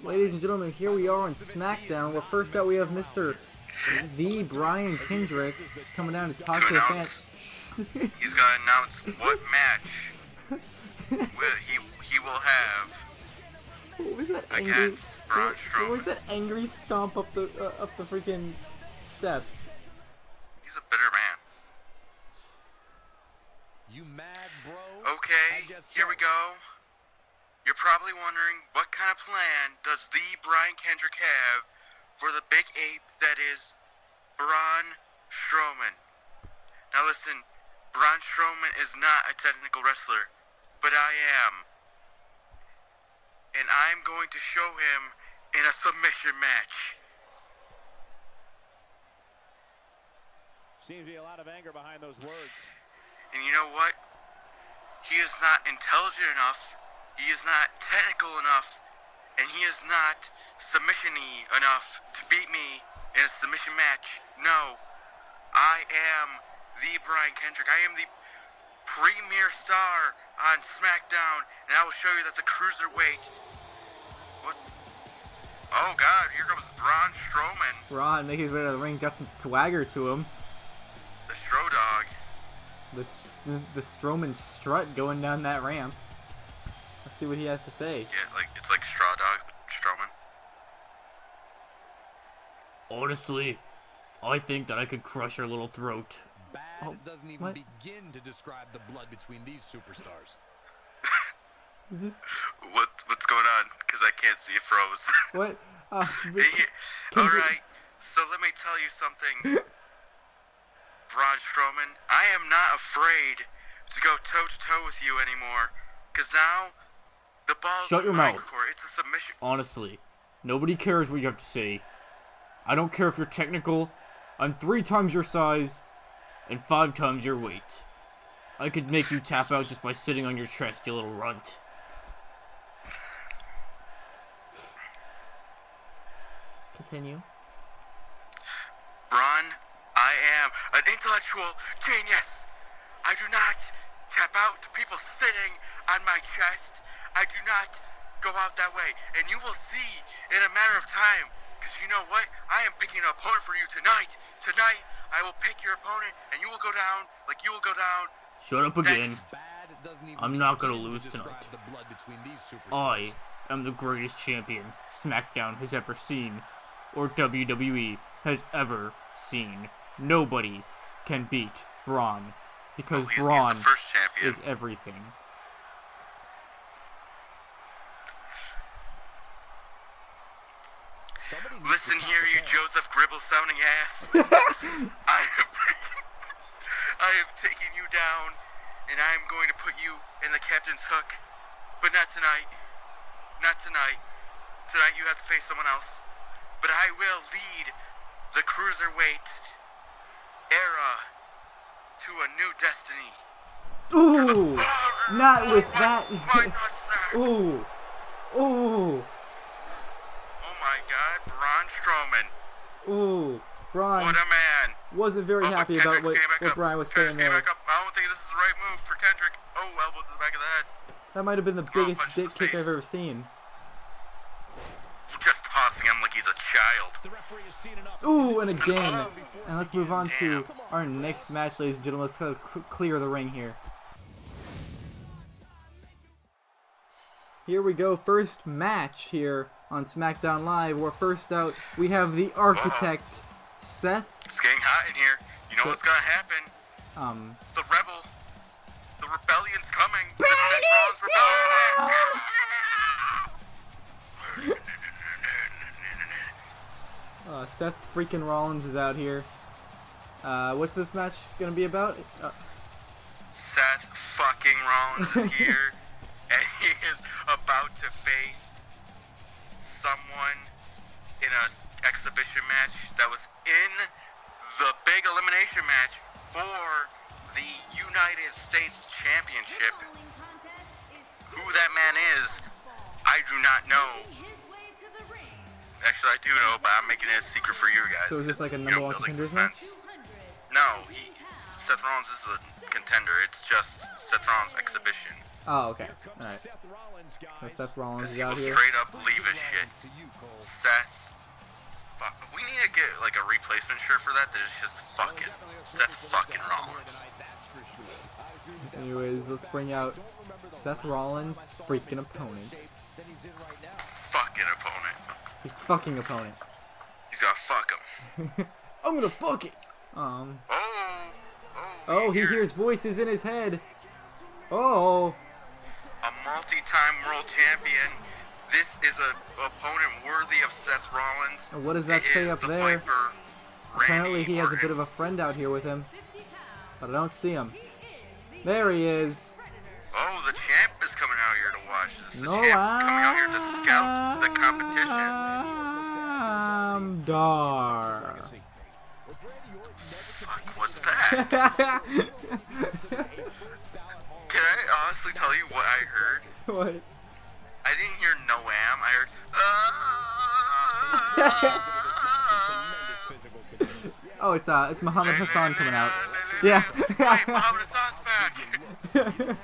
Ladies and gentlemen, here we are on SmackDown. Well, first out we have Mr. The Brian Kendrick coming down to talk to the fans. He's gonna announce what match he will have against Braun Strowman. What was that angry stomp up the freaking steps? He's a bitter man. You mad, bro? Okay, here we go. You're probably wondering, what kind of plan does the Brian Kendrick have for the big ape that is Braun Strowman? Now listen, Braun Strowman is not a technical wrestler, but I am. And I'm going to show him in a submission match. Seems to be a lot of anger behind those words. And you know what? He is not intelligent enough, he is not technical enough, and he is not submission-y enough to beat me in a submission match. No, I am the Brian Kendrick. I am the premier star on SmackDown, and I will show you that the cruiserweight... What? Oh God, here comes Braun Strowman. Braun making his way to the ring, got some swagger to him. The Stro Dog. The Strowman strut going down that ramp. Let's see what he has to say. Yeah, it's like Straw Dog, Strowman. Honestly, I think that I could crush your little throat. Bad doesn't even begin to describe the blood between these superstars. What's going on? Because I can't see it froze. What? Alright, so let me tell you something. Braun Strowman, I am not afraid to go toe-to-toe with you anymore. Because now, the ball's Shut your in my mouth. court. It's a submission. Honestly, nobody cares what you have to say. I don't care if you're technical. I'm 3 times your size and 5 times your weight. I could make you tap out just by sitting on your chest, you little runt. Continue. Braun, I am an intellectual genius. I do not tap out to people sitting on my chest. I do not go out that way. And you will see in a matter of time. Because you know what? I am picking an opponent for you tonight. Tonight, I will pick your opponent, and you will go down like you will go down. Shut up again. Next. I'm not gonna lose tonight. I am the greatest champion SmackDown has ever seen, or WWE has ever seen. Nobody can beat Braun, because He's Braun the first champion. is everything. Listen here, you Joseph Gribble sounding ass. I am taking you down, and I am going to put you in the captain's hook. But not tonight. Not tonight. Tonight you have to face someone else. But I will lead the cruiserweight era to a new destiny. Ooh! Not with that. My nutsack. Ooh! Ooh! Oh my God, Braun Strowman. Ooh! Braun What a man. wasn't very happy about Kendrick's getting back what up. Brian was Kendrick's saying getting there. back up. I don't think this is the right move for Kendrick. Oh, elbow to the back of the head. That might have been the biggest punch to dick the kick face. I've ever seen. Just tossing him like he's a child. Ooh, and again. And let's move on to our next match, ladies and gentlemen. Let's clear the ring here. Here we go. First match here on SmackDown Live. Where first out we have the Architect, Seth. It's getting hot in here. You know what's gonna happen? The rebellion's coming. The Seth Rollins rebellion. Seth freaking Rollins is out here. What's this match gonna be about? Seth fucking Rollins is here, and he is about to face someone in an exhibition match that was in the big elimination match for the United States Championship. Who that man is, I do not know. Actually, I do know, but I'm making it a secret for you guys. So is this like a number one contenders match? No, Seth Rollins is a contender. It's just Seth Rollins' exhibition. Oh, okay. Alright. So Seth Rollins is He will out here. straight up leave his shit. Seth. We need to get like a replacement shirt for that is just fucking Seth fucking Rollins. Anyways, let's bring out Seth Rollins' freaking opponent. Fucking opponent. His fucking opponent. He's gonna fuck him. I'm gonna fuck it! Oh, he hears voices in his head. Oh. A multi-time world champion. This is an opponent worthy of Seth Rollins. And what does that say up there? Apparently he has a bit of a friend out here with him. But I don't see him. There he is. Oh, the champ is coming out here to watch this. The No, champ coming out here to scout the competition. Dar. Fuck, what's that? Can I honestly tell you what I heard? What? I didn't hear Noam. I heard. Oh, it's Muhammad Hassan coming out. Yeah. Wait, Muhammad Hassan's back.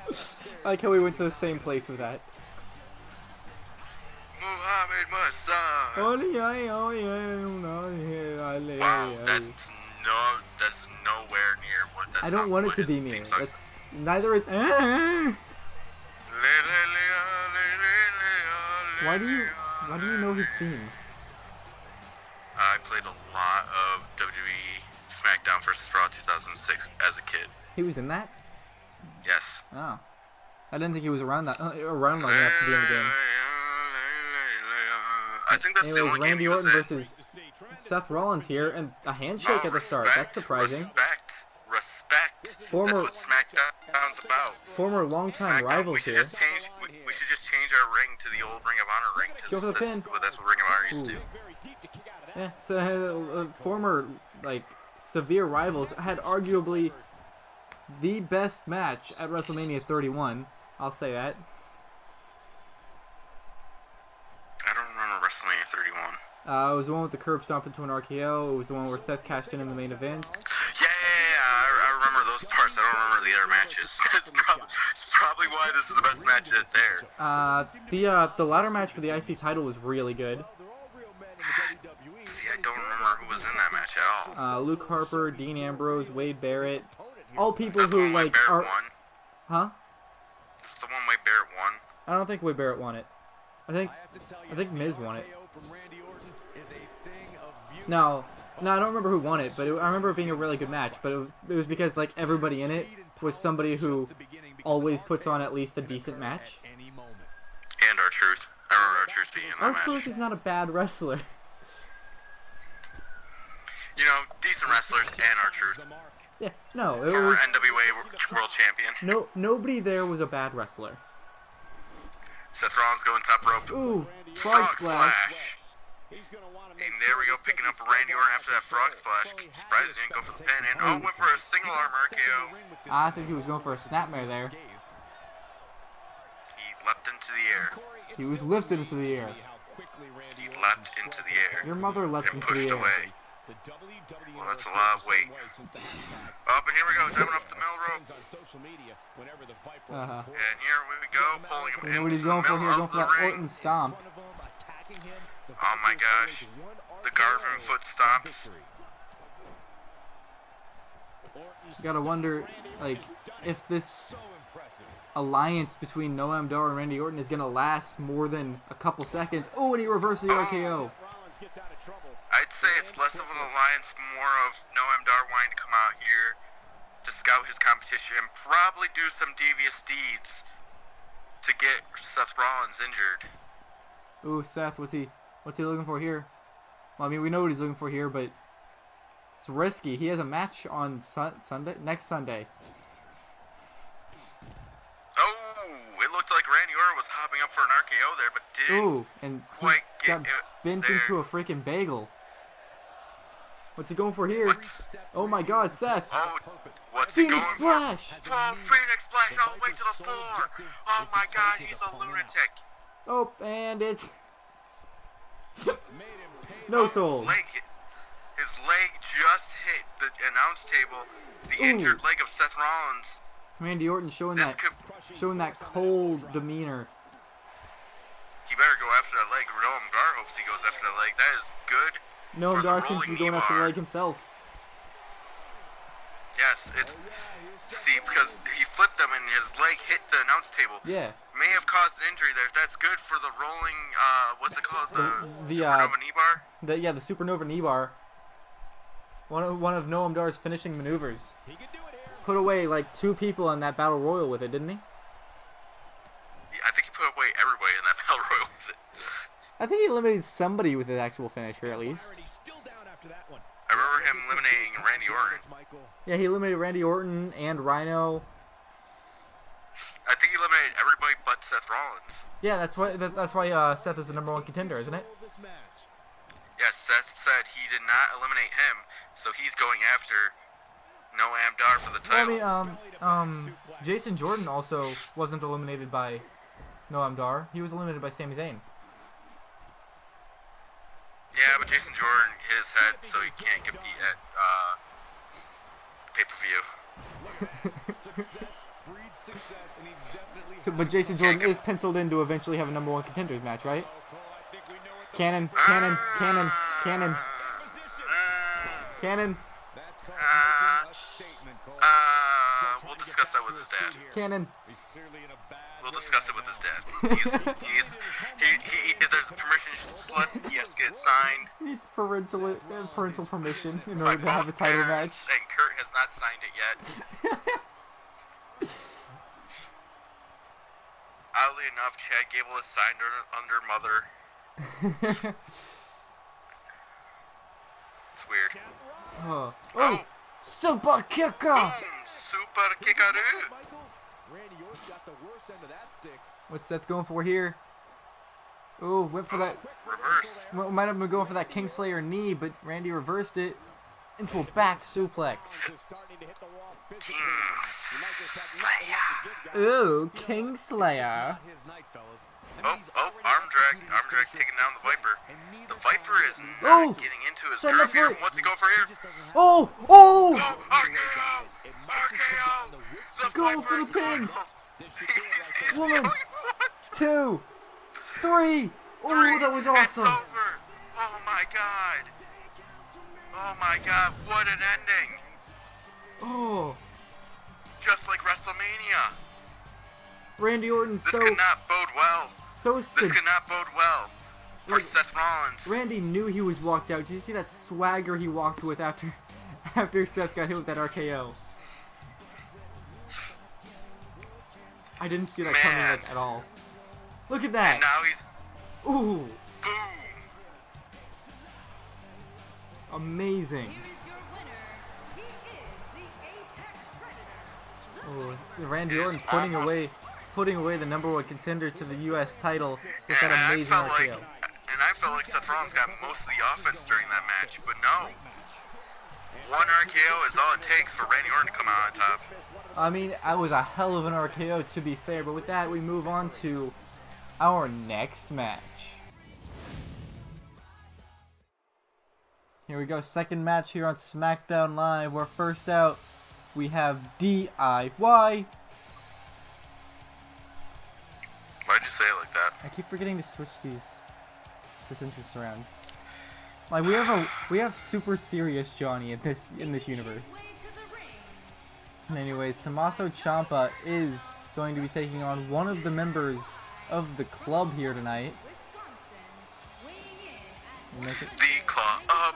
I like how we went to the same place with that. Muhammad Hassan. Oh Wow, that's nowhere near what that's. I don't want it to be near. Neither is. Why do you know his theme? I played a lot of WWE SmackDown vs. Raw 2006 as a kid. He was in that? Yes. Oh. I didn't think he was around long enough to be in the game. I think that's the only game Randy he was Orton in. versus Seth Rollins here, and a handshake at the start. That's surprising. Respect. Former- That's what SmackDown's about. Former longtime SmackDown, rivals we here. should just change our ring to the old Ring of Honor ring. Go for the pin. That's what Ring of Honor used to. Yeah, so former severe rivals had arguably the best match at WrestleMania 31. I'll say that. I don't remember WrestleMania 31. It was the one with the curb stomp into an RKO. It was the one where Seth cashed in the main event. Yeah, I remember those parts. I don't remember the other matches. It's probably why this is the best match that's there. The ladder match for the IC title was really good. See, I don't remember who was in that match at all. Luke Harper, Dean Ambrose, Wade Barrett, all people That's the who one Wade Barrett are. won. Huh? It's the one Wade Barrett won. I don't think Wade Barrett won it. I think Miz won it. No, I don't remember who won it, but I remember it being a really good match. But it was because everybody in it was somebody who always puts on at least a decent match. And R-Truth. I remember R-Truth being in that match. R-Truth is not a bad wrestler. You know, decent wrestlers and R-Truth. Yeah, no, it Former was NWA World Champion. nobody there was a bad wrestler. Seth Rollins going top rope. Ooh, frog splash. And there we go, picking up Randy Orton after that frog splash. Surprised he didn't go for the pin. And went for a single arm RKO. I think he was going for a snapmare there. He leapt into the air. He was lifted into the air. He leapt into the air. Your mother leapt And into the pushed air. away. Well, that's a lot of weight. Oh, but here we go, diving off the middle rope. Uh-huh. And here we go, pulling him You know what into he's the going for middle here? Going of for the that ring. Orton stomp. Oh my gosh. The Garvin foot stomps. You gotta wonder, if this alliance between Noam Dar and Randy Orton is gonna last more than a couple seconds. Oh, and he reversed the RKO. I'd say it's less of an alliance, more of Noam Dar wanting to come out here to scout his competition and probably do some devious deeds to get Seth Rollins injured. Ooh, Seth, what's he looking for here? Well, I mean, we know what he's looking for here, but it's risky. He has a match on next Sunday. Oh, it looked like Randy Orton was hopping up for an RKO there, but didn't Ooh, and he quite get got it bent there. into a freaking bagel. What's he going for here? What? Oh my God, Seth! Oh, what's he going Phoenix for? Splash! Oh, Phoenix Splash all the way to the floor. Oh my God, he's a lunatic. Oh, and it's no soul. His leg just hit the announce table. The injured leg of Seth Rollins. Randy Orton showing This that could showing that cold demeanor. He better go after that leg. Noam Dar hopes he goes after that leg. That is good. Noam for the Dar seems to be rolling going after the knee leg himself. Yes, it's... See, because he flipped them and his leg hit the announce table. Yeah. May have caused an injury there. That's good for the rolling, what's it called? The supernova knee bar? The supernova knee bar. One of Noam Dar's finishing maneuvers. Put away like 2 people in that battle royal with it, didn't he? Yeah, I think he put away everybody in that battle royal with it. I think he eliminated somebody with his actual finisher at least. I remember him eliminating Randy Orton. Yeah, he eliminated Randy Orton and Rhino. I think he eliminated everybody but Seth Rollins. Yeah, that's why Seth is the #1 contender, isn't it? Yes, Seth said he did not eliminate him, so he's going after Noam Dar for the title. Well, I mean, Jason Jordan also wasn't eliminated by Noam Dar. He was eliminated by Sami Zayn. Yeah, but Jason Jordan hit his head, so he can't compete at pay-per-view. But Jason Jordan is penciled in to eventually have a #1 contenders match, right? Cannon. We'll discuss that with his dad. Cannon. We'll discuss it with his dad. There's a permission slip. He has to get signed. He needs parental permission in by order to have a both title parents, match. and Kurt has not signed it yet. Oddly enough, Chad Gable has signed under mother. It's weird. Oh. Oh! Super kicker! Boom! Super kickaroo! What's Seth going for here? Oh, went for that. Reverse. Well, might have been going for that Kingslayer knee, but Randy reversed it into a back suplex. Kingslayer. Ooh, Kingslayer. Oh, arm drag taking down the Viper. The Viper is not Oh, getting into his setting groove up here. for it. What's he going for here? Oh! Oh, RKO! RKO! The Go Viper for the is pin. going- He's Woman. doing what? 2, 3. Oh, that was It's awesome. over. Oh my god. Oh my god, what an ending. Oh, Just like WrestleMania. Randy Orton This could not bode well. This could not bode well for Like, Seth Rollins. Randy knew he was walked out. Did you see that swagger he walked with after Seth got hit with that RKO? I didn't see that coming Man. at all. Look at that. And now he's Ooh, boom. amazing. Oh, it's Randy Orton putting away the #1 contender to the U.S. title with that amazing RKO. And I felt like Seth Rollins got most of the offense during that match, but no. One RKO is all it takes for Randy Orton to come out on top. I mean, that was a hell of an RKO to be fair, but with that, we move on to our next match. Here we go, second match here on SmackDown Live, where first out, we have DIY. Why'd you say it like that? I keep forgetting to switch this entrance around. Like we have super serious Johnny in this universe. And anyways, Tommaso Ciampa is going to be taking on one of the members of the club here tonight. The club.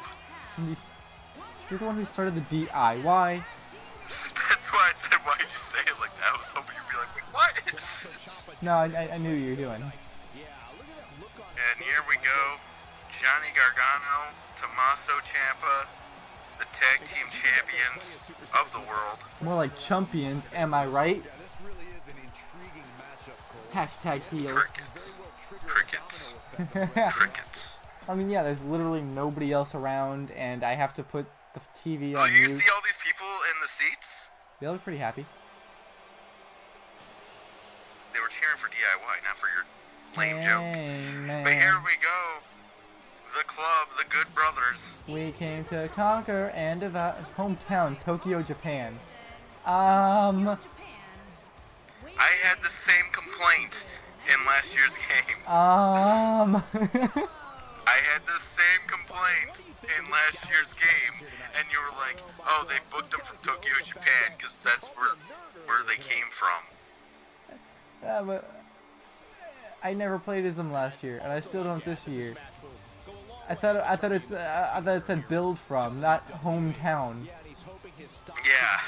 You're the one who started the DIY. That's why I said, why'd you say it like that? I was hoping you'd be like, wait, what? No, I knew you were doing. And here we go. Johnny Gargano, Tommaso Ciampa, the tag team champions of the world. More like chumpions, am I right? Hashtag heel. Crickets. Crickets. Crickets. I mean, yeah, there's literally nobody else around, and I have to put the TV Oh, on you mute. see all these people in the seats? They look pretty happy. They were cheering for DIY, not for your lame joke. Amen. But here we go. The club, the Good Brothers. We came to conquer and devour hometown, Tokyo, Japan. I had the same complaint in last year's game. Um. I had the same complaint in last year's game, and you were like, "Oh, they booked them from Tokyo, Japan, because that's where they came from." Yeah, but I never played as him last year, and I still don't this year. I thought it said build from, not hometown. Yeah.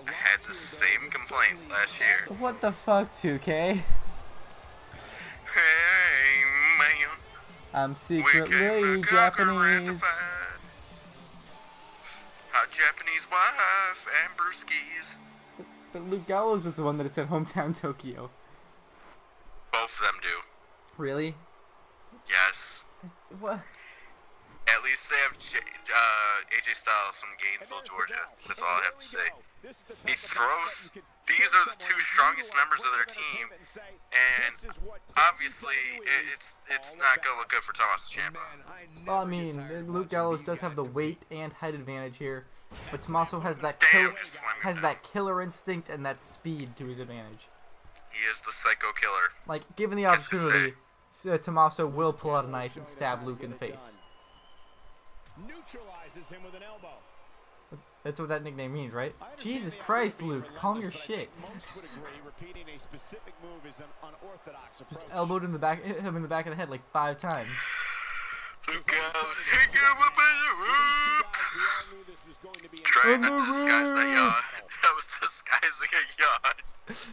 I had the same complaint last year. What the fuck, 2K? Hey, man. I'm secretly Japanese. Hot Japanese wife and brewskis. But Luke Gallows was the one that said hometown Tokyo. Both of them do. Really? Yes. What? At least they have AJ Styles from Gainesville, Georgia. That's all I have to say. He throws. These are the two strongest members of their team, and obviously it's not gonna look good for Tommaso Ciampa. Well, I mean, Luke Gallows does have the weight and height advantage here, but Tommaso has that killer instinct and that speed to his advantage. He is the psycho killer. Like, given the opportunity, Tommaso will pull out a knife and stab Luke in the face. Neutralizes him with an elbow. That's what that nickname means, right? Jesus Christ, Luke, calm your shit. Just elbowed him in the back of the head like 5 times. Luke Gallows, hang him up in the ropes. Trying not to disguise that yawn. That was disguising a yawn.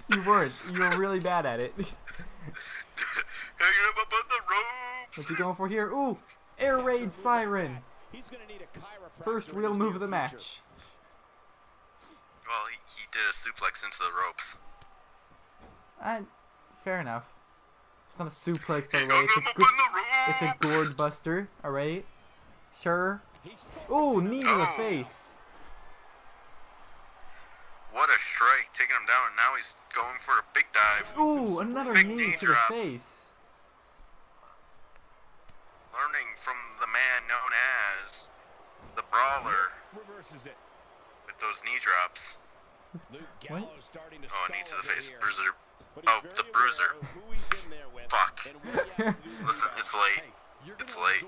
You weren't. You were really bad at it. Hang him up on the ropes. What's he going for here? Ooh, air raid siren. First real move of the match. Well, he did a suplex into the ropes. Fair enough. It's not a suplex, by the way. It's a gourd buster. All right. Sure. Ooh, knee to the face. What a strike, taking him down, and now he's going for a big dive. Ooh, another big knee to drop. the face. Learning from the man known as the Brawler Reverses it. with those knee drops. What? Oh, knee to the face. Bruiser. Oh, the Bruiser. Fuck. Listen, it's late. It's late.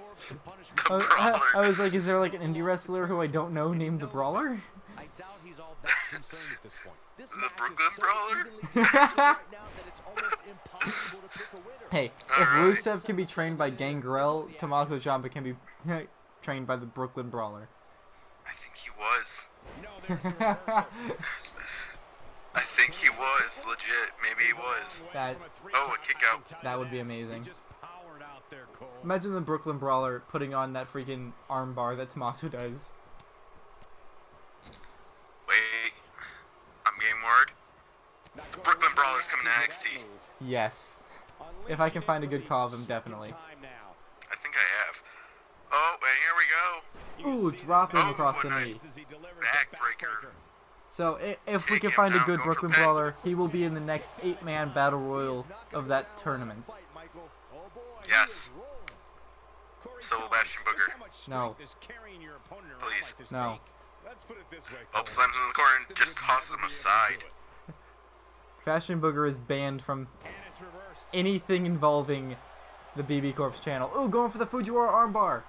The Brawler. I was like, is there like an indie wrestler who I don't know named the Brawler? I doubt he's all that concerned at this point. This The match is Brooklyn so Brawler? evenly contested right now that it's almost impossible to pick a winner. Hey, if Alright. Rusev can be trained by Gangrel, Tommaso Ciampa can be trained by the Brooklyn Brawler. I think he was. No, there's the reversal. I think he was. Legit. Maybe he was. That Oh, a kick out. that would be amazing. Just powered out there, Cole. Imagine the Brooklyn Brawler putting on that freaking armbar that Tommaso does. Wait. I'm getting word. The Brooklyn Brawler's coming to NXT. Yes. If I can find a good call of him, definitely. I think I have. Oh, and here we go. Ooh, drop him across the nice. knee. Backbreaker. So if we can find a good Brooklyn Brawler, he will be in the next 8-man battle royal of that tournament. Yes. So will Bastion Booger. No. Please. No. Oh, slams him in the corner and just tosses him aside. Fashion Booger is banned from anything involving the BBCorps channel. Ooh, going for the Fujiwara armbar.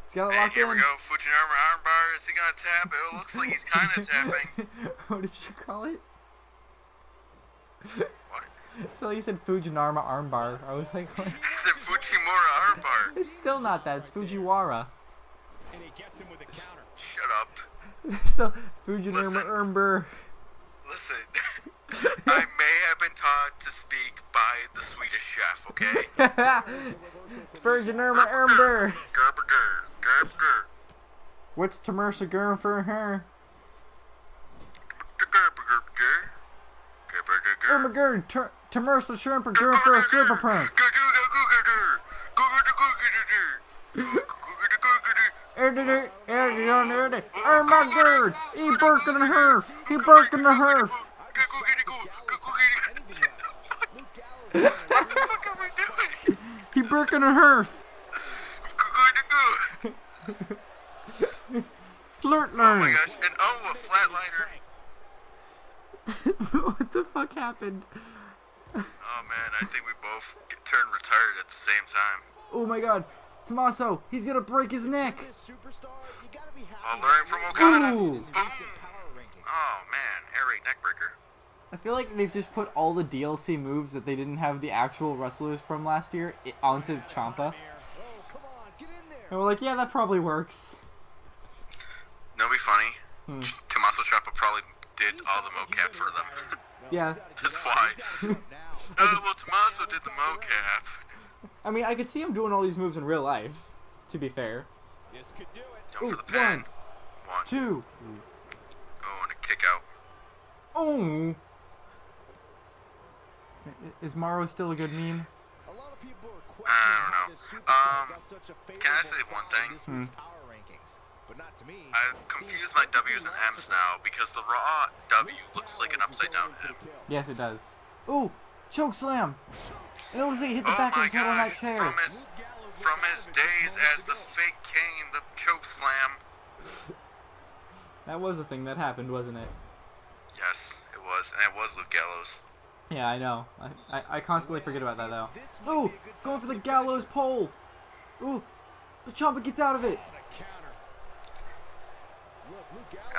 He's got it And locked here in. we go. Fujinarma armbar. Is he gonna tap? It looks like he's kind of tapping. What did you call it? What? So you said Fujinarma armbar. I was like, what? I said Fujimura armbar. It's still not that. It's Fujiwara. And he gets him with a counter. Shut up. So Fujinarma Listen. armbar. Listen. I may have been taught to speak by the Swedish chef, okay? Fujinarma armbar. Gerber. What's Tamersa going for her? Gerber. Tamersa Shrimper going for a super punk. Oh my god! He barking the herf! He barking the herf! What the fuck am I doing? He barking the herf! Flirt Oh my line. gosh, and oh, a flatliner. What the fuck happened? Oh man, I think we both turned retired at the same time. Oh my god. Tommaso, he's gonna break his neck. I'll learn from Okada. Ooh. Boom. Oh man, air raid neckbreaker. I feel like they've just put all the DLC moves that they didn't have the actual wrestlers from last year onto Ciampa. And we're like, yeah, that probably works. That'd be funny. Tommaso Ciampa probably did all the mocap for them. Yeah. That's why. Oh, well, Tommaso did the mocap. I mean, I could see him doing all these moves in real life, to be fair. Go for the pin. 1, 2. Oh, and a kick out. Oh. Is Morrow still a good meme? I don't know. Can I say one thing? I've confused my W's and M's now because the Raw W looks like an upside down M. Yes, it does. Ooh, choke slam. It looks like he hit the Oh back of my his head on that gosh, chair. from his days as the fake Kane, the choke slam. That was a thing that happened, wasn't it? Yes, it was, and it was Luke Gallows. Yeah, I know. I constantly forget about that, though. Ooh, going for the gallows pole. Ooh, but Ciampa gets out of it.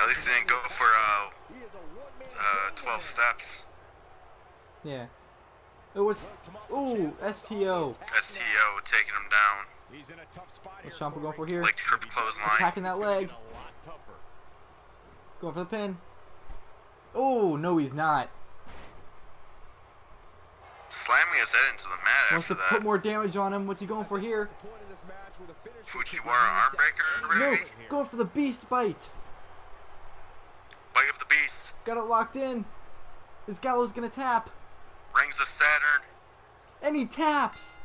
At least he didn't go for 12 steps. Yeah. It was. Ooh, STO. STO taking him down. What's Ciampa going for here? Like triple clothesline. Attacking that leg. Going for the pin. Oh, no, he's not. Slamming his head into the mat Wants after to put that. more damage on him. What's he going for here? Fujiwara armbreaker, No, ready? going for the beast bite. Bite of the beast. Got it locked in. Is Gallows gonna tap? Rings of Saturn. And he taps.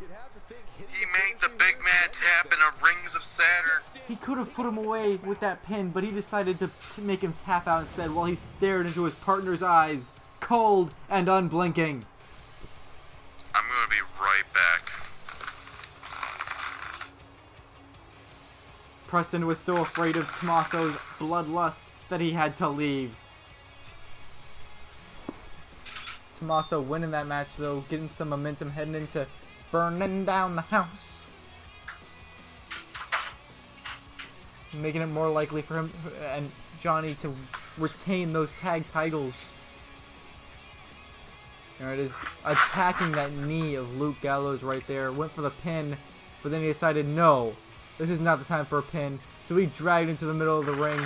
He made the big man tap in a Rings of Saturn. He could have put him away with that pin, but he decided to make him tap out instead while he stared into his partner's eyes, cold and unblinking. I'm gonna be right back. Preston was so afraid of Tommaso's bloodlust that he had to leave. Tommaso winning that match though, getting some momentum heading into burning down the house. Making it more likely for him and Johnny to retain those tag titles. There it is, attacking that knee of Luke Gallows right there. Went for the pin, but then he decided, no, this is not the time for a pin. So he dragged into the middle of the ring.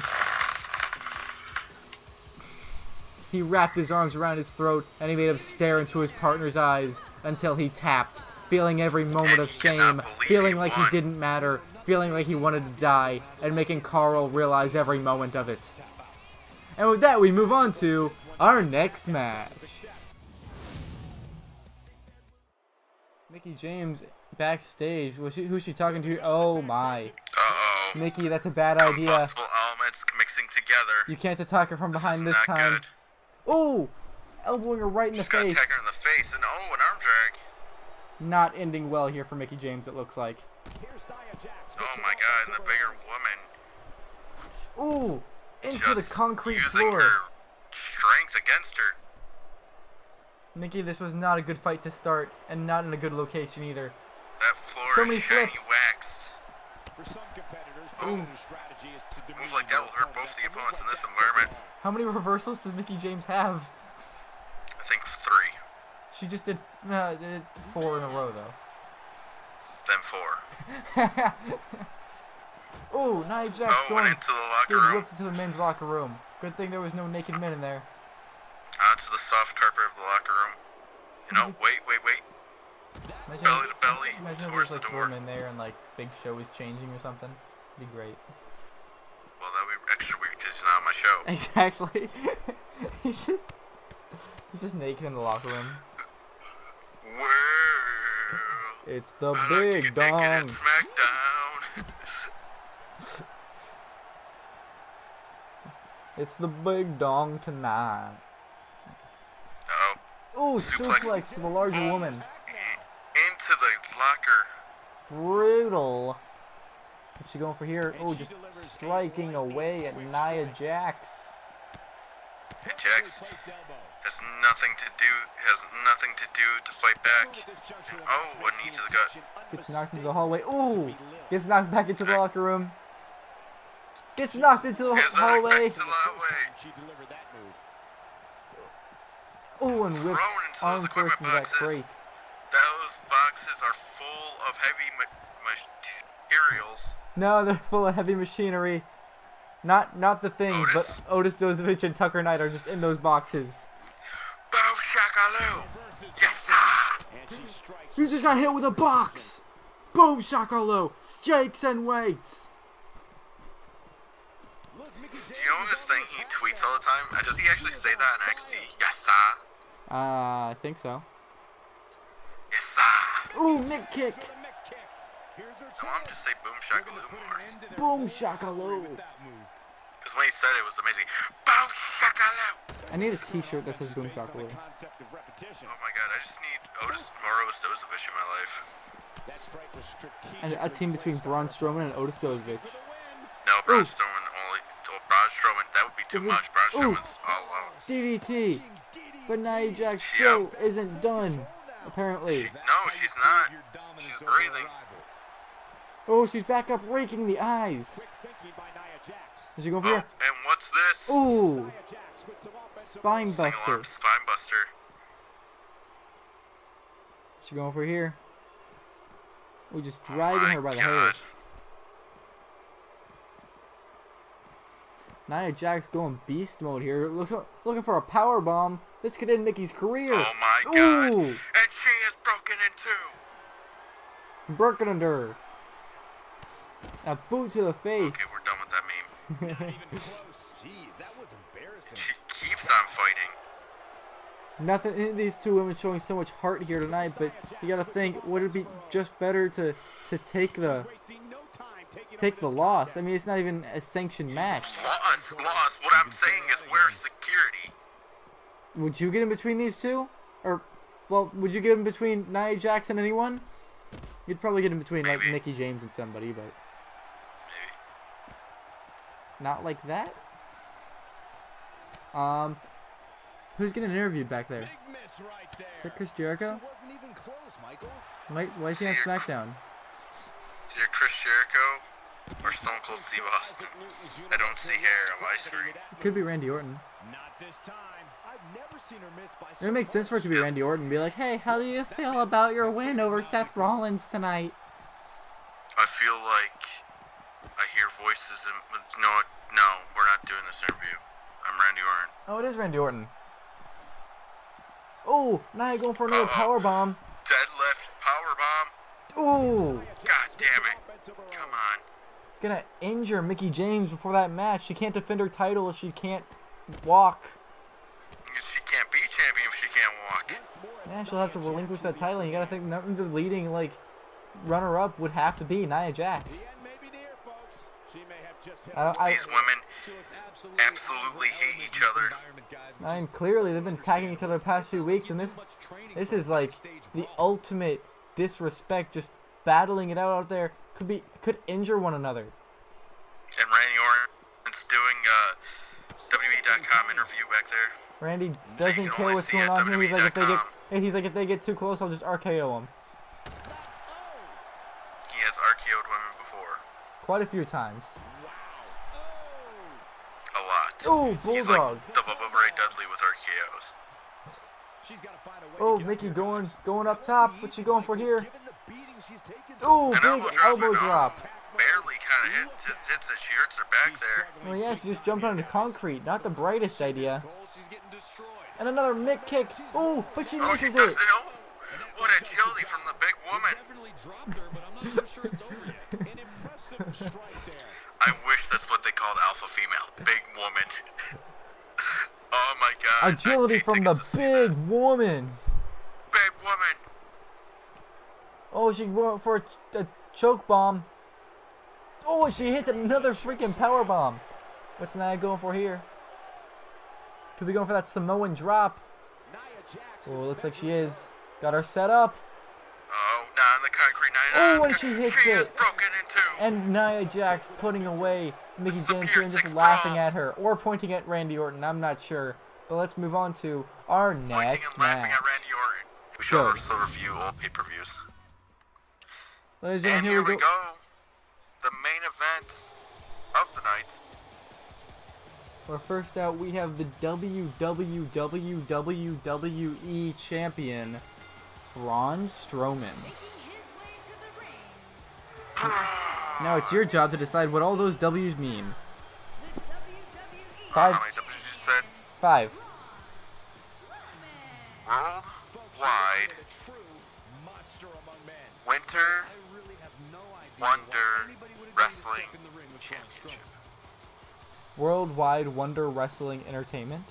He wrapped his arms around his throat, and he made him stare into his partner's eyes until he tapped, feeling every moment of shame, feeling like he didn't matter, feeling like he wanted to die, and making Carl realize every moment of it. And with that, we move on to our next match. Mickie James backstage. Who's she talking to? Oh my. Uh-oh. Mickie, that's a bad idea. Combustible elements mixing together. You can't attack her from behind this not time. good. Oh! Elbowing her right in the Just got face. attack her in the face, and oh, an arm drag. Not ending well here for Mickie James, it looks like. Oh my god, and the bigger woman. Ooh! Into Just the concrete using floor. her strength against her. Mickie, this was not a good fight to start, and not in a good location either. That floor So is many shiny flips. waxed. For some competitors, Ooh. their strategy is to Moves like that will hurt both the opponents in this environment. How many reversals does Mickie James have? I think 3, She just did 4 in a row, though. then 4. Ooh, Nia Jax Oh, going. went into the locker Getting room. whipped into the men's locker room. Good thing there was no naked men in there. Onto the soft carpet of the locker room. You know, wait. Imagine, Belly to belly, imagine if towards there's the like door. 4 men there and like Big Show is changing or something. It'd be great. Well, that would be extra weird because he's not on my show. Exactly. he's just naked in the locker room. Well, It's the I like to big get naked dong. at SmackDown. It's the big dong tonight. Oh, Ooh, Suplex. suplex to the larger woman. into the locker. Brutal. What's she going for here? Oh, just striking away at Nia Jax. And Jax has nothing to do to fight back. And, oh, a knee to the gut. Gets knocked into the hallway. Ooh! Gets knocked back into the locker room. Gets knocked into the hallway. Oh, and whipped arm first into that crate. Those boxes are full of heavy materials. No, they're full of heavy machinery. Not the things, but Otis Dozovich and Tucker Knight are just in those boxes. Boom shakaloo! Yes, sir! You just got hit with a box! Boom shakaloo! Shakes and weights! You know this thing he tweets all the time? Does he actually say that in XT? Yes, sir! I think so. Yes, sir! Ooh, Mick kick! I want him to say boom shakaloo more. Boom shakaloo! Because when he said it was amazing. Boom shakaloo! I need a t-shirt that says boom shakaloo. Oh my god, I just need more Otis Dozovich in my life. And a team between Braun Strowman and Otis Dozovich. No, Braun Strowman only. Oh, Braun Strowman, that would be too much. Braun Strowman's all alone. DDT! But Nia Jax still isn't done, apparently. No, she's not. She's breathing. Oh, she's back up, raking the eyes. Is she going for here? And what's this? Ooh! Spine buster. Single-arm spine buster. Is she going for here? Ooh, just dragging her by the hair. Nia Jax going beast mode here. Looking for a power bomb. This could end Nikki's career. Oh my god. Ooh. And she is broken in two. Broken under her. A boot to the face. Okay, we're done with that meme. Not even close. Jeez, that was embarrassing. She keeps on fighting. Nothing. These two women showing so much heart here tonight, but you gotta think, would it be just better to take the loss? I mean, it's not even a sanctioned match. Loss. What I'm saying is where's security? Would you get in between these two? Or, well, would you get in between Nia Jax and anyone? You'd probably get in between like Mickie James and somebody, but not like that. Who's getting interviewed back there? Is that Chris Jericho? Why is he on SmackDown? Is it Chris Jericho or Stone Cold Steve Austin? I don't see hair on my screen. It could be Randy Orton. Not this time. I've never seen her miss by It would make sense for it to be Randy Orton and be like, hey, how do you feel about your win over Seth Rollins tonight? I feel like I hear voices and no, we're not doing this interview. I'm Randy Orton. Oh, it is Randy Orton. Oh, Nia going for another power bomb. Deadlift power bomb. Oh, God damn it. Come on. gonna injure Mickie James before that match. She can't defend her title if she can't walk. She can't be champion if she can't walk. Yeah, she'll have to relinquish that title. You gotta think nothing the leading like runner-up would have to be Nia Jax. These women absolutely hate each other. And clearly they've been attacking each other the past few weeks, and this is like the ultimate disrespect. Just battling it out there could injure one another. And Randy Orton's doing a WWE.com interview back there. Randy doesn't care what's going on here. He's like if they get too close, I'll just RKO them. He has RKO'd women before. Quite a few times. A lot. Oh, bulldog. He's like the Bubba Ray Dudley with RKOs. Oh, Mickie going up top. What's she going for here? Oh, big elbow drop. Barely kind of hits it. She hurts her back there. Well, yeah, she just jumped onto concrete. Not the brightest idea. And another Mick kick. Oh, but she misses it. Oh, what agility from the big woman. I wish that's what they called alpha female. Big woman. Oh my god. Agility from the big woman. Big woman. Oh, she went for a choke bomb. Oh, she hits another freaking power bomb. What's Nia going for here? Could be going for that Samoan drop. Oh, looks like she is. Got her set up. Oh, Not on the concrete. Oh, and she hits She is it. broken in two. And Nia Jax putting away Mickey Superior James here and just six laughing brawl. at her. Or pointing at Randy Orton, I'm not sure. But let's move on to our Pointing next and laughing match. at Randy Orton. We shall Good. also review old pay-per-views. Ladies And and here gentlemen, we go. The main event of the night. Well, first out, we have the WWE champion, Braun Strowman. Now it's your job to decide what all those W's mean. How many W's you said? 5. Worldwide Winter Wonder Wrestling Championship. Worldwide Wonder Wrestling Entertainment.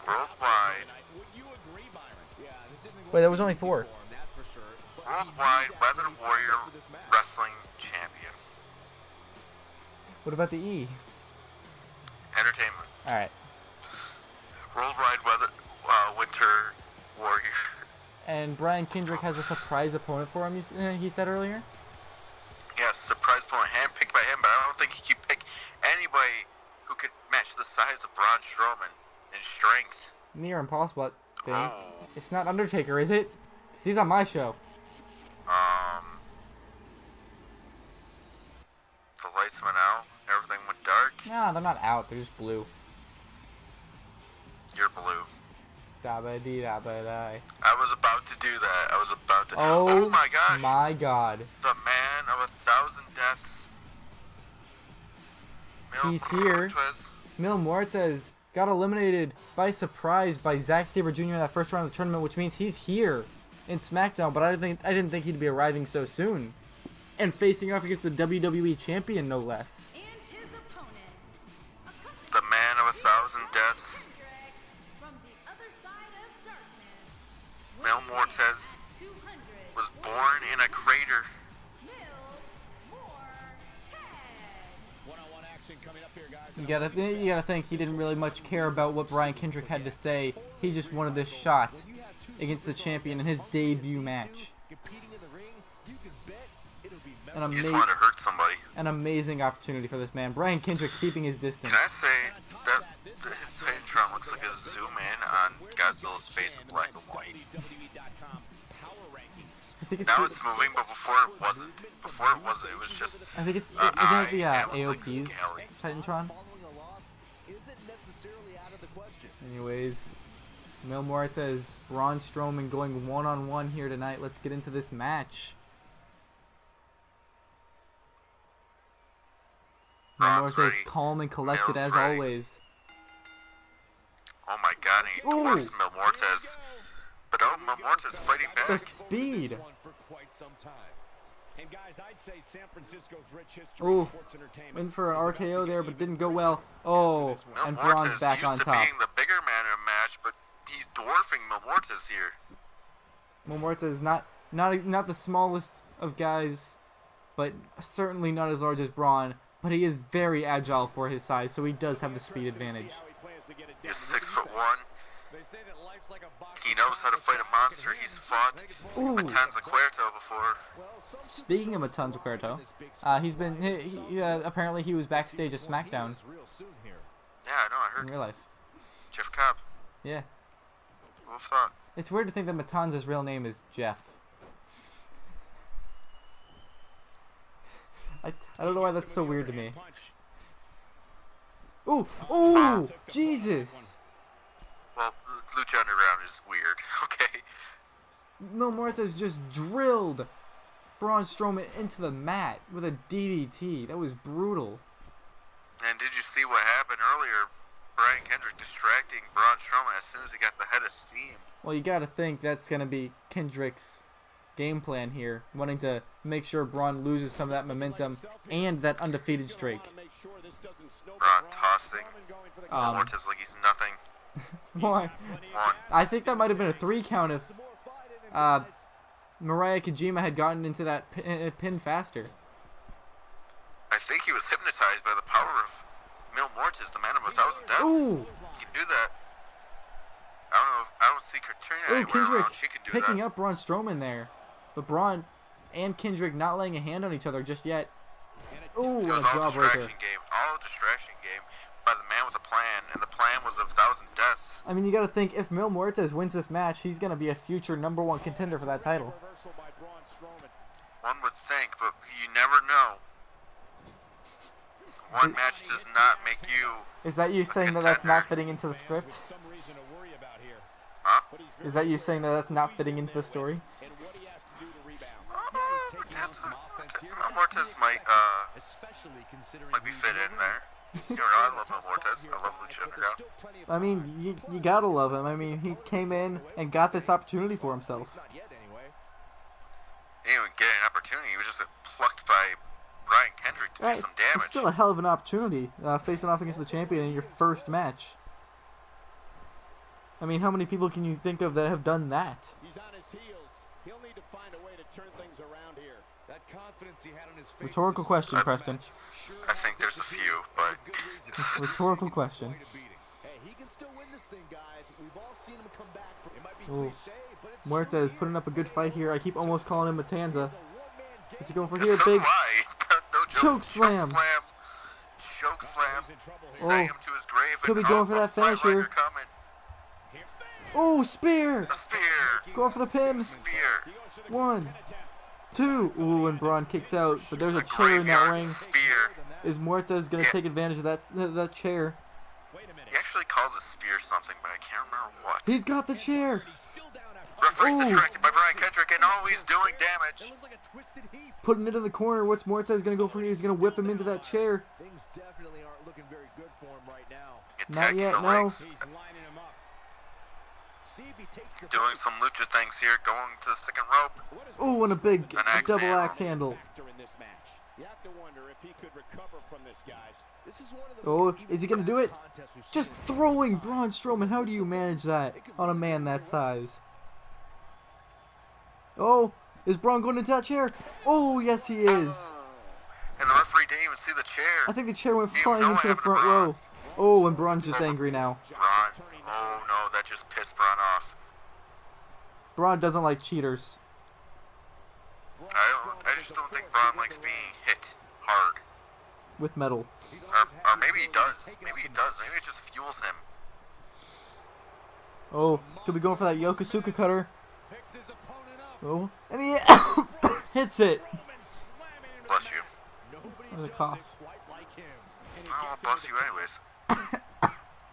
Worldwide Wait, that was only 4. Worldwide Weather Warrior Wrestling Champion. What about the E? Entertainment. Alright. Worldwide Weather Winter Warrior. And Brian Kendrick has a surprise opponent for him, he said earlier? Yes, surprise opponent handpicked by him, but I don't think he could pick anybody who could match the size of Braun Strowman in strength. Near impossible, I think. Oh. It's not Undertaker, is it? 'Cause he's on my show. The lights went out, everything went dark. Nah, they're not out, they're just blue. You're blue. Da-ba-dee-da-ba-die. I was about to do that. I was about to. Oh my gosh. my god. The man of 1,000 deaths. He's here. Marquez. Mil Muertes got eliminated by surprise by Zack Sabre Jr. in that first round of the tournament, which means he's here in SmackDown, but I didn't think he'd be arriving so soon. And facing off against the WWE champion, no less. The man of 1,000 deaths. Mil Muertes was born in a crater. You gotta think he didn't really much care about what Brian Kendrick had to say. He just wanted this shot against the champion in his debut match. He just wanted to hurt somebody. An amazing opportunity for this man. Brian Kendrick keeping his distance. Can I say that his Titantron looks like a zoom in on Godzilla's face in black and white? I think it's Now it's moving, but before it wasn't. Before it wasn't. It was just. I think it's isn't it the it looked like AOP's Scally. Titantron? Anyways, Mil Muertes, Braun Strowman going one-on-one here tonight. Let's get into this match. Mil Braun's Muertes ready. calm and collected Mil's as ready. always. Oh my god, and he Ooh. dwarfs Mil Muertes. But oh, Mil Muertes fighting The back. speed. And guys, I'd say San Francisco's rich history Ooh, of sports entertainment went for an is about RKO to there, get but didn't go well. Oh, Mil and Braun's Muertes back on used to top. being the bigger man in a match, but he's dwarfing Mil Muertes here. Mil Muertes is not the smallest of guys, but certainly not as large as Braun. But he is very agile for his size, so he does have the speed advantage. He's 6'1". He knows how to fight a monster. He's fought Ooh. Matanza Cuerto before. Speaking of Matanza Cuerto, apparently he was backstage at SmackDown Yeah, I know, I in heard. real life. Jeff Cobb. Yeah. Who would have thought? It's weird to think that Matanza's real name is Jeff. I don't know why that's so weird to me. Ooh, ooh, Jesus! Well, Lucha Underground is weird. Okay. Mil Muertes just drilled Braun Strowman into the mat with a DDT. That was brutal. And did you see what happened earlier? Brian Kendrick distracting Braun Strowman as soon as he got the head of steam. Well, you gotta think that's gonna be Kendrick's game plan here, wanting to make sure Braun loses some of that momentum and that undefeated streak. Braun tossing Muertes like he's nothing. Why? 1. I think that might have been a 3 count if Mariah Kojima had gotten into that pin faster. I think he was hypnotized by the power of Mil Muertes, the man of 1,000 deaths. Ooh! He knew that. I don't don't see Katrina Oh, anywhere Kendrick around. She can do picking that. up Braun Strowman there. But Braun and Kendrick not laying a hand on each other just yet. Oh, and It a was all jawbreaker. distraction game. All distraction game by the man with a plan, and the plan was 1,000 deaths. I mean, you got to think, if Mil Muertes wins this match, he's going to be a future #1 contender for that title. One would think, but you never know. One match does not make you. Is that you saying that that's not fitting into the script? Huh? Is that you saying that that's not fitting into the story? Mil Muertes might be fit in there. You know, I love Mil Muertes. I love Lucha Underground. I mean, you gotta love him. I mean, he came in and got this opportunity for himself. He didn't even get an opportunity. He was just plucked by Brian Kendrick to do some It's damage. still a hell of an opportunity, facing off against the champion in your first match. I mean, how many people can you think of that have done that? He's on his heels. He'll need to find a way to turn things around here. That confidence he had on his face. Rhetorical question, Preston. I think there's a few, but Rhetorical question. Hey, he can still win this thing, guys. We've all seen him come back from. It might be Ooh. cliche, but it's Muertes putting up a good fight here. I keep almost calling him Matanza. What's he going for here? so Big do I. No joke. choke slam. Choke slam. Oh. Send him to his grave. Could and be going for that flatliner finisher. coming. Oh, spear! A spear. Going for the pin. Spear. 1, 2. Ooh, and Braun kicks out, but there's a A chair in that graveyard ring. spear. Is Muertes gonna take advantage of that chair? He actually calls a spear something, but I can't remember what. He's got the chair. Referee's Ooh. distracted by Brian Kendrick and always doing damage. Putting it in the corner. What's Muertes gonna go for here? He's gonna whip him into that chair. Things definitely aren't looking very good for him right now. Attacking yet, the no. legs. He's lining him up. See if he takes the Doing some lucha things here, going to the second rope. Oh, and a big An axe double handle. axe handle. factor in this match. You have to wonder if he could recover from this, guys. This is one of the Oh, most is he gonna do it? contests we've Just seen. throwing Braun Strowman. How do you manage that on a man that size? Oh, is Braun going into that chair? Oh, yes, he is. And the referee didn't even see the chair. I think the chair went You flying know into the what front happened to row. Oh, and Braun's just angry now. Braun. Oh no, that just pissed Braun off. Braun doesn't like cheaters. I just don't think Braun likes being hit hard. With metal. Or maybe he does. Maybe he does. Maybe it just fuels him. Oh, could be going for that Yokosuka cutter. Picks his opponent up. Oh, and he hits it. Bless you. Nobody There's a does cough. it quite like him. And he Oh, gets bless into you anyways.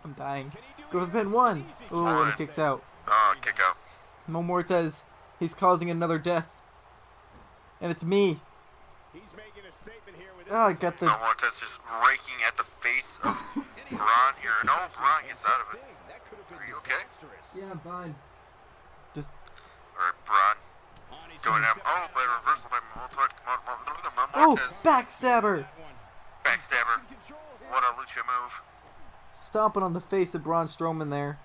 I'm dying. Go for the pin. 1. Oh, and he kicks out. Oh, kick out. Mil Muertes, he's causing another death. And it's me. He's making a statement here with Oh, I got the... No Mortez just raking at the face of Braun here. No, Braun gets out of it. that could have been Are you okay? disastrous. Yeah, I'm fine. Just... Or Braun going up. Oh, by reversal by Oh, Mortez. backstabber! Backstabber. What a lucha move. Stomping on the face of Braun Strowman there.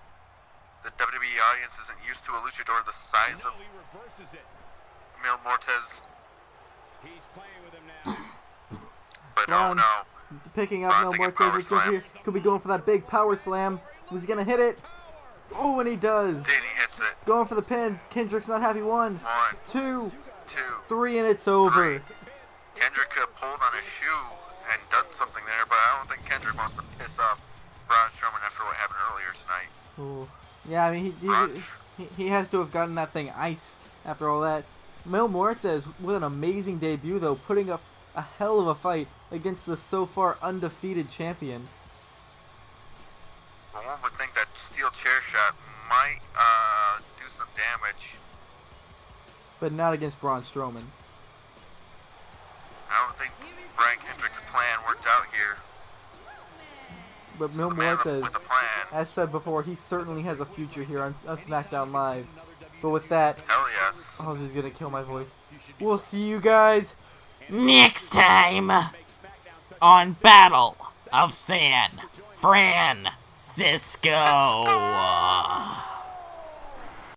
The WWE audience isn't used to a luchador the size of He reverses it. Mil Mortez. He's playing with him now. But Braun. oh no. Picking up Braun Mil thinking Muertes. power Let's go slam. here. Could be going for that big power slam. Was he gonna hit it? Oh, and he does. Then he hits it. Going for the pin. Kendrick's not happy. 1, 1, 2, 2, 3, and it's over. 3. Kendrick could have pulled on his shoe and done something there, but I don't think Kendrick wants to piss off Braun Strowman after what happened earlier tonight. Ooh. Yeah, I mean, he has to have gotten that thing iced after all that. Mil Muertes with an amazing debut, though, putting up a hell of a fight against the so far undefeated champion. But one would think that steel chair shot might do some damage. But not against Braun Strowman. I don't think Brian Kendrick's plan worked out here. But So Mil the man Muertes, with a plan. as said before, he certainly has a future here on SmackDown Live. But with that, Hell yes. oh, this is going to kill my voice. We'll see you guys. Next time on Battle of San Francisco.